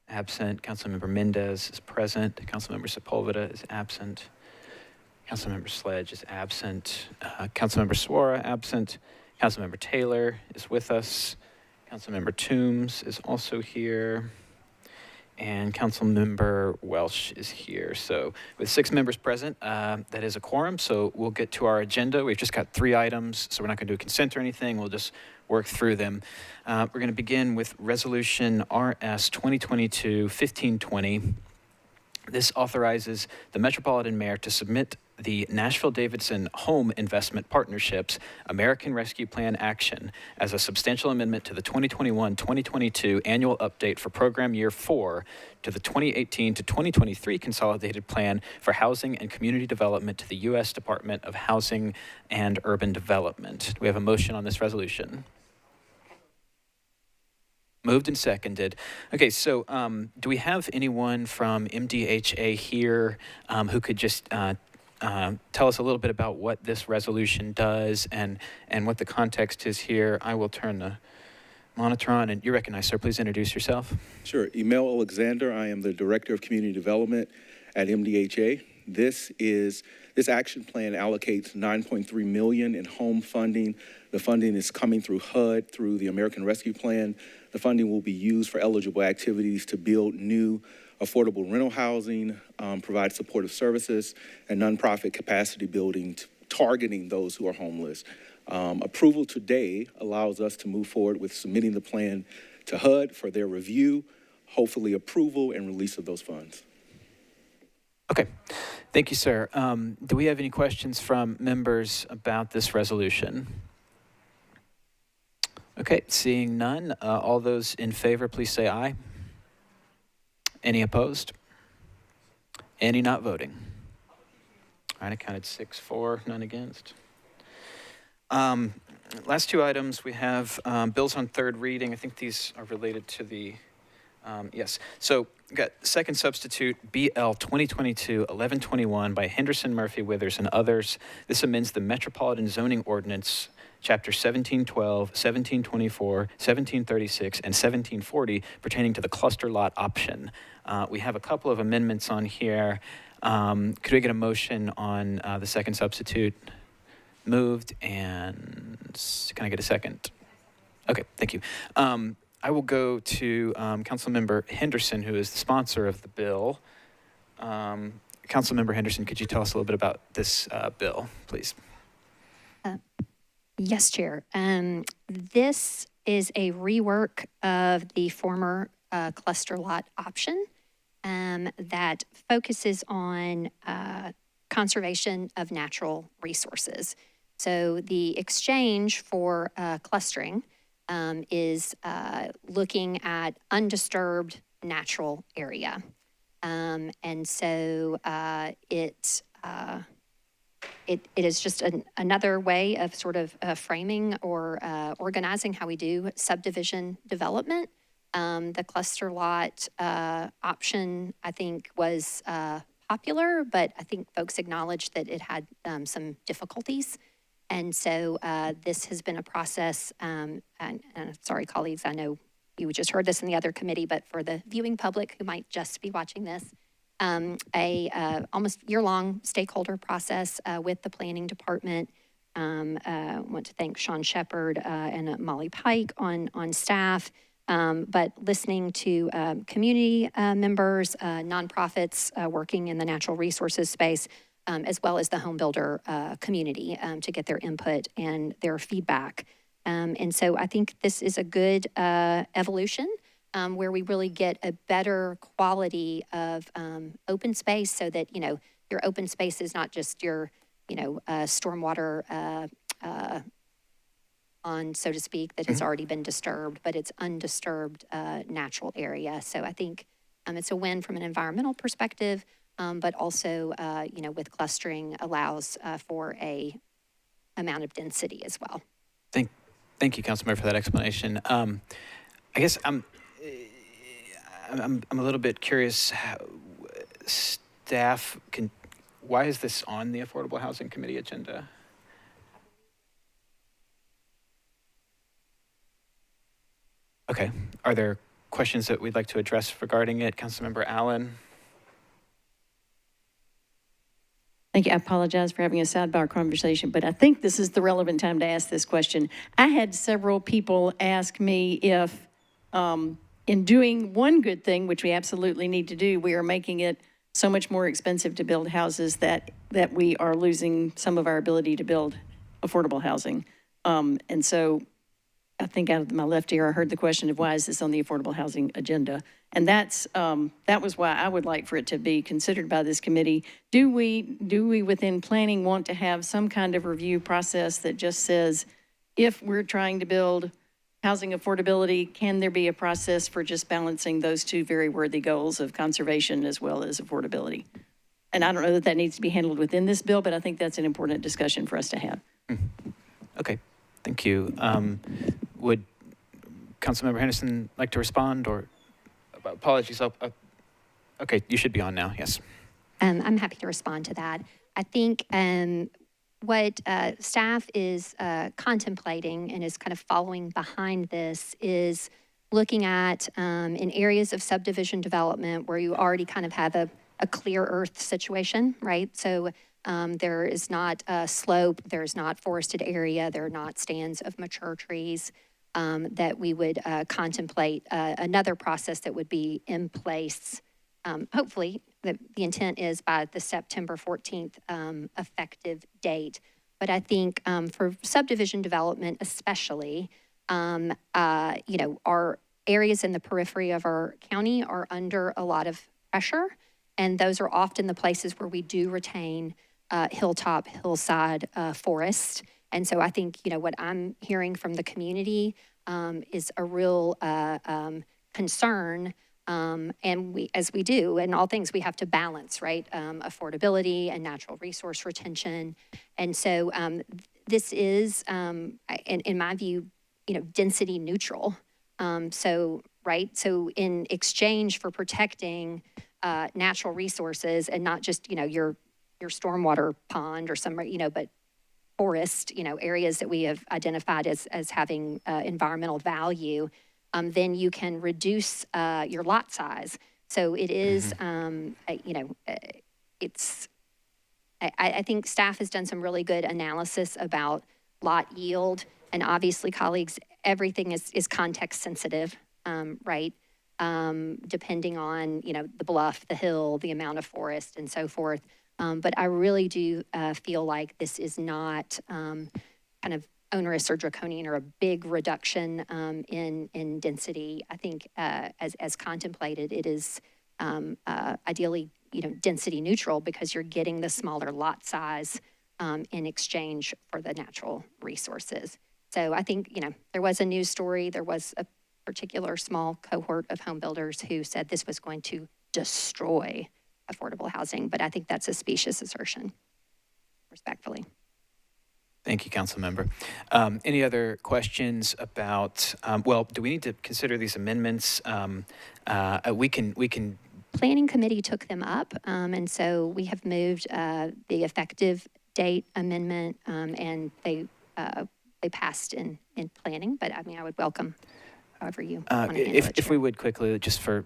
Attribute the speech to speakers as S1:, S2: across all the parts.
S1: absent. Councilmember Mendez is present. Councilmember Sepulveda is absent. Councilmember Sledge is absent. Councilmember Suara absent. Councilmember Taylor is with us. Councilmember Toombs is also here. And Councilmember Welsh is here. So with 6 members present, that is a quorum. So we'll get to our agenda. We've just got 3 items, so we're not going to do a consent or anything. We'll just work through them. We're going to begin with Resolution RS 2022-1520. This authorizes the Metropolitan Mayor to submit the Nashville-Davidson Home Investment Partnerships American Rescue Plan Action as a substantial amendment to the 2021-2022 annual update for Program Year 4 to the 2018 to 2023 Consolidated Plan for Housing and Community Development to the U.S. Department of Housing and Urban Development. Do we have a motion on this resolution? Moved and seconded. Okay, so do we have anyone from MDHA here who could just tell us a little bit about what this resolution does and what the context is here? I will turn the monitor on, and you're recognized, sir. Please introduce yourself.
S2: Sure. Emil Alexander. I am the Director of Community Development at MDHA. This action plan allocates $9.3 million in home funding. The funding is coming through HUD, through the American Rescue Plan. The funding will be used for eligible activities to build new affordable rental housing, provide supportive services, and nonprofit capacity building targeting those who are homeless. Approval today allows us to move forward with submitting the plan to HUD for their review, hopefully approval and release of those funds.
S1: Okay, thank you, sir. Do we have any questions from members about this resolution? Okay, seeing none, all those in favor, please say aye. Any opposed? Any not voting? All right, I counted 6-4, none against. Last 2 items, we have bills on 3rd reading. I think these are related to the, yes. So we've got second substitute, BL 2022-1121 by Henderson, Murphy, Withers, and others. This amends the Metropolitan Zoning Ordinance, Chapter 1712, 1724, 1736, and 1740 pertaining to the cluster lot option. We have a couple of amendments on here. Could we get a motion on the second substitute? Moved, and can I get a second? Okay, thank you. I will go to Councilmember Henderson, who is the sponsor of the bill. Councilmember Henderson, could you tell us a little bit about this bill, please?
S3: Yes, Chair. This is a rework of the former cluster lot option that focuses on conservation of natural resources. So the exchange for clustering is looking at undisturbed natural area. And so it is just another way of sort of framing or organizing how we do subdivision development. The cluster lot option, I think, was popular, but I think folks acknowledged that it had some difficulties. And so this has been a process, and sorry, colleagues, I know you just heard this in the other committee, but for the viewing public who might just be watching this, almost year-long stakeholder process with the planning department. I want to thank Sean Shepard and Molly Pike on staff, but listening to community members, nonprofits working in the natural resources space, as well as the home builder community to get their input and their feedback. And so I think this is a good evolution where we really get a better quality of open space so that, you know, your open space is not just your, you know, stormwater on, so to speak, that has already been disturbed, but it's undisturbed natural area. So I think it's a win from an environmental perspective, but also, you know, with clustering allows for a amount of density as well.
S1: Thank you, Councilmember, for that explanation. I guess I'm a little bit curious. How staff can. Why is this on the Affordable Housing Committee agenda? Okay. Are there questions that we'd like to address regarding it? Councilmember Allen?
S4: Thank you. I apologize for having a sidebar conversation, but I think this is the relevant time to ask this question. I had several people ask me if, in doing one good thing, which we absolutely need to do, we are making it so much more expensive to build houses that we are losing some of our ability to build affordable housing. And so I think out of my left ear, I heard the question of why is this on the affordable housing agenda? And that was why I would like for it to be considered by this committee. Do we within planning want to have some kind of review process that just says, if we're trying to build housing affordability, can there be a process for just balancing those two very worthy goals of conservation as well as affordability? And I don't know that needs to be handled within this bill, but I think that's an important discussion for us to have.
S1: Okay, thank you. Would Councilmember Henderson like to respond, or apologies? Okay, you should be on now. Yes.
S3: I'm happy to respond to that. I think what staff is contemplating and is kind of following behind this is looking at in areas of subdivision development where you already kind of have a clear earth situation, right? So there is not a slope, there's not forested area, there are not stands of mature trees, that we would contemplate another process that would be in place. Hopefully, the intent is by the September 14th effective date. But I think for subdivision development especially, our areas in the periphery of our county are under a lot of pressure. And those are often the places where we do retain hilltop, hillside forest. And so I think, what I'm hearing from the community is a real concern. And we, as we do in all things, we have to balance, right? Affordability and natural resource retention. And so this is, in my view, density neutral. So in exchange for protecting natural resources and not just, your stormwater pond or some, but forest, areas that we have identified as having environmental value, then you can reduce your lot size. So it is, I think staff has done some really good analysis about lot yield. And obviously, colleagues, everything is context sensitive, right? Depending on, the bluff, the hill, the amount of forest and so forth. But I really do feel like this is not kind of onerous or draconian or a big reduction in density. I think as contemplated, it is ideally, density neutral because you're getting the smaller lot size in exchange for the natural resources. So I think, there was a news story. There was a particular small cohort of home builders who said this was going to destroy affordable housing, but I think that's a specious assertion, respectfully.
S1: Thank you, Councilmember. Any other questions about, do we need to consider these amendments? We can.
S3: Planning Committee took them up, and so we have moved the effective date amendment, and they passed in planning, but I mean, I would welcome however you want to handle it.
S1: If we would quickly, just for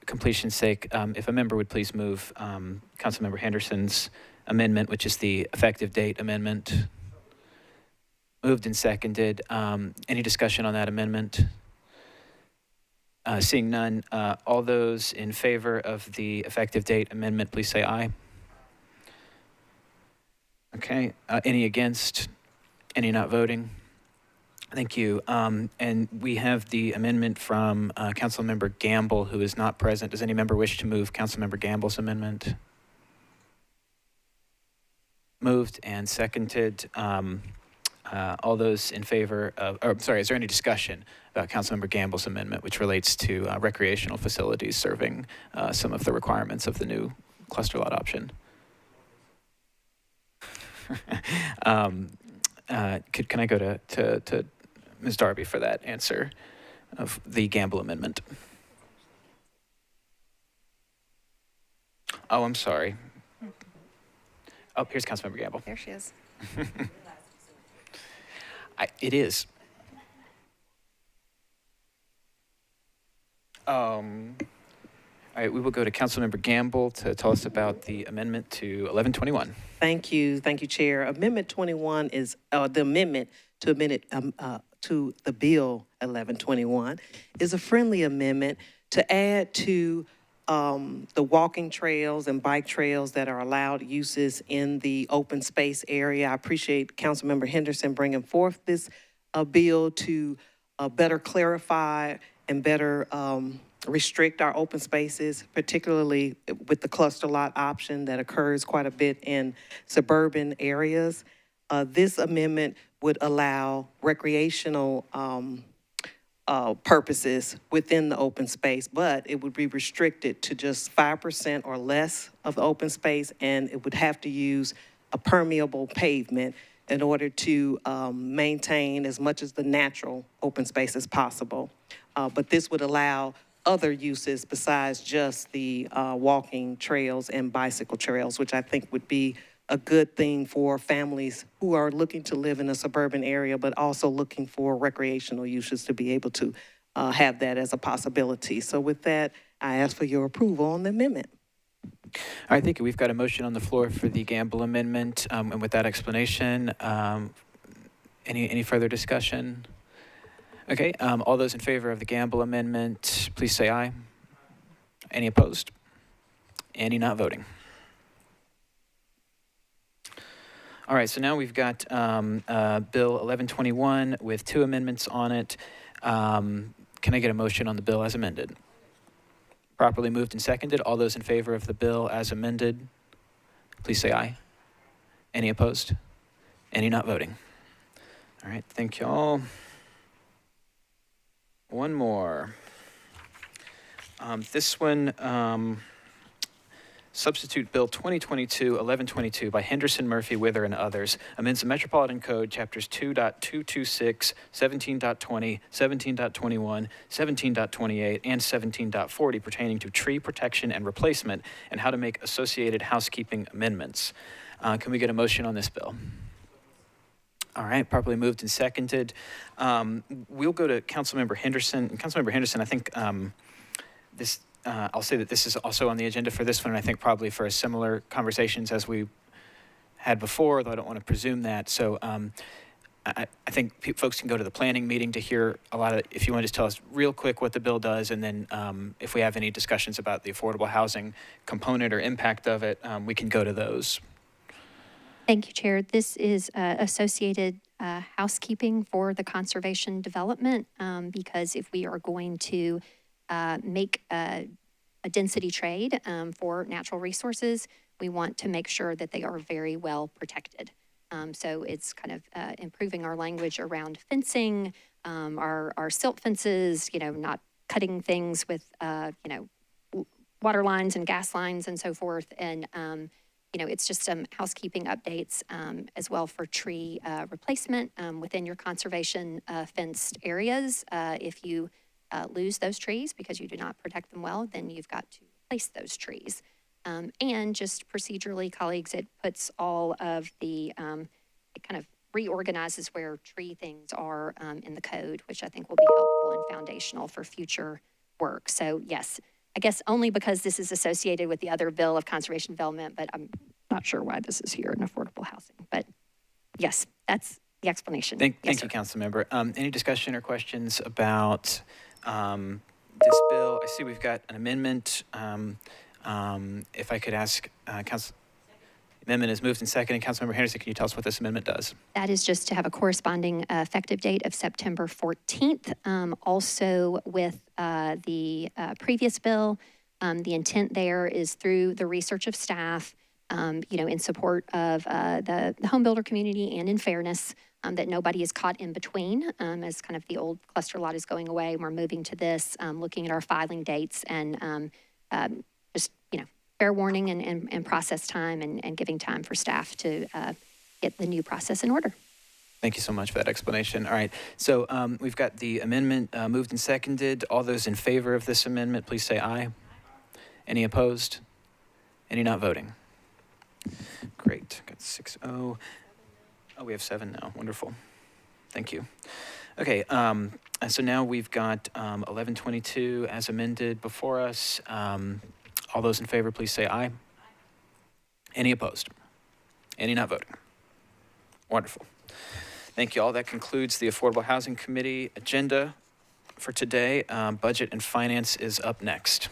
S1: completion's sake, if a member would please move Councilmember Henderson's amendment, which is the effective date amendment. Moved and seconded. Any discussion on that amendment? Seeing none, all those in favor of the effective date amendment, please say aye. Okay. Any against? Any not voting? Thank you. And we have the amendment from Councilmember Gamble, who is not present. Does any member wish to move Councilmember Gamble's amendment? Moved and seconded. All those in favor of, is there any discussion about Councilmember Gamble's amendment, which relates to recreational facilities serving some of the requirements of the new cluster lot option? Can I go to Ms. Darby for that answer of the Gamble amendment? Oh, I'm sorry. Oh, here's Councilmember Gamble.
S5: There she is.
S1: It is. All right, we will go to Councilmember Gamble to tell us about the amendment to 1121.
S5: Thank you, Chair. Amendment 21 is the amendment to to the bill 1121 is a friendly amendment to add to the walking trails and bike trails that are allowed uses in the open space area. I appreciate Councilmember Henderson bringing forth this bill to better clarify and better restrict our open spaces, particularly with the cluster lot option that occurs quite a bit in suburban areas. This amendment would allow recreational purposes within the open space, but it would be restricted to just 5% or less of the open space, and it would have to use a permeable pavement in order to maintain as much as the natural open space as possible. But this would allow other uses besides just the walking trails and bicycle trails, which I think would be a good thing for families who are looking to live in a suburban area, but also looking for recreational uses to be able to have that as a possibility. So with that, I ask for your approval on the amendment.
S1: All right, thank you. We've got a motion on the floor for the Gamble amendment, and with that explanation, any further discussion? Okay, all those in favor of the Gamble amendment, please say aye. Any opposed? Any not voting? All right, so now we've got Bill 1121 with 2 amendments on it. Can I get a motion on the bill as amended? Properly moved and seconded. All those in favor of the bill as amended, please say aye. Any opposed? Any not voting? All right, thank you all. One more. This one, substitute Bill 2022-1122 by Henderson, Murphy, Wither, and others, amends the Metropolitan Code, chapters 2.226, 17.20, 17.21, 17.28, and 17.40 pertaining to tree protection and replacement and how to make associated housekeeping amendments. Can we get a motion on this bill? All right, properly moved and seconded. We'll go to Councilmember Henderson. And Councilmember Henderson, I think I'll say that this is also on the agenda for this one, and I think probably for a similar conversations as we had before, though I don't want to presume that. So I think folks can go to the planning meeting to hear a lot of, if you want to just tell us real quick what the bill does, and then if we have any discussions about the affordable housing component or impact of it, we can go to those.
S3: Thank you, Chair. This is associated housekeeping for the conservation development because if we are going to make a density trade for natural resources, we want to make sure that they are very well protected. So it's kind of improving our language around fencing, our silt fences, not cutting things with, water lines and gas lines and so forth. And, it's just some housekeeping updates as well for tree replacement within your conservation fenced areas. If you lose those trees because you do not protect them well, then you've got to replace those trees. And just procedurally, colleagues, it puts all of the, it kind of reorganizes where tree things are in the code, which I think will be helpful and foundational for future work. So yes, I guess only because this is associated with the other bill of conservation development, but I'm not sure why this is here in affordable housing. But yes, that's the explanation.
S1: Thank you, Councilmember. Any discussion or questions about this bill? I see we've got an amendment. If I could ask Council, amendment is moved and seconded. Councilmember Henderson, can you tell us what this amendment does? That
S3: is just to have a corresponding effective date of September 14th. Also with the previous bill, the intent there is through the research of staff, in support of the home builder community and in fairness, that nobody is caught in between as kind of the old cluster lot is going away. We're moving to this, looking at our filing dates and just, fair warning and process time and giving time for staff to get the new process in order.
S1: Thank you so much for that explanation. All right, so we've got the amendment moved and seconded. All those in favor of this amendment, please say aye. Any opposed? Any not voting? Great, got 6-0. Oh, we have 7 now, wonderful. Thank you. Okay, so now we've got 1122 as amended before us. All those in favor, please say aye. Any opposed? Any not voting? Wonderful. Thank you all. That concludes the Affordable Housing Committee agenda for today. Budget and Finance is up next.